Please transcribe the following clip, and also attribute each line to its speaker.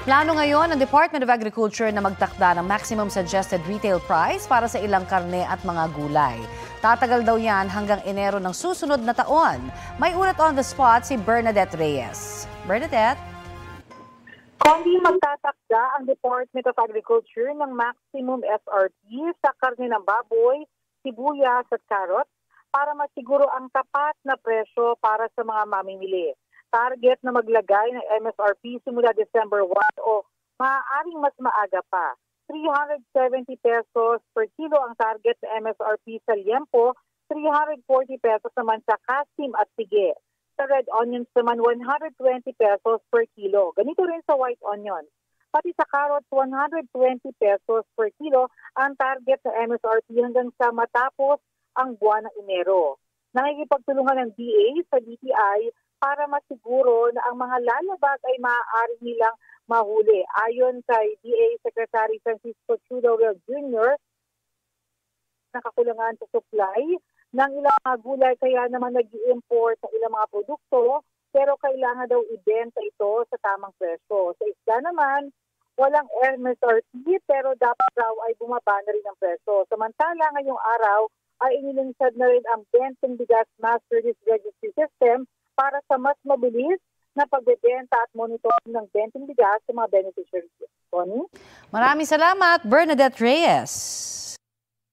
Speaker 1: Plano ngayon ng Department of Agriculture na magtakda ng maximum suggested retail price para sa ilang karne at mga gulay. Tatagal daw yan hanggang Enero ng susunod na taon. May ulat on the spot si Bernadette Reyes. Bernadette?
Speaker 2: Kundi magtatakda ang Department of Agriculture ng maximum SRP sa karne ng baboy, sibuyas at carrots para masiguro ang tapat na presyo para sa mga mamimili. Target na maglagay ng MSRP simula December 1 o maaaring mas maaga pa. 370 pesos per kilo ang target na MSRP sa liempo, 340 pesos naman sa kasim at sige. Sa red onions naman 120 pesos per kilo. Ganito rin sa white onions. Pati sa carrots 120 pesos per kilo ang target na MSRP hanggang sa matapos ang buwan ng Enero. Nakikipagtulungan ng DA sa DTI para masiguro na ang mga lalabas ay maaari nilang mahuli. Ayon kay DA Secretary Francisco Chudowell Jr., nakakulangan sa supply ng ilang mga gulay kaya naman nag-i-import sa ilang mga produkto pero kailangan daw ibenta ito sa tamang presyo. Sa isda naman, walang MSRP pero dapat daw ay bumaba na rin ang presyo. Samantala ngayong araw ay inilunsad na rin ang Benteng Bigas Master List Registry System para sa mas mabilis na pagbebenta at monitoring ng benteng bigas sa mga beneficiaries. Tony?
Speaker 1: Maraming salamat, Bernadette Reyes.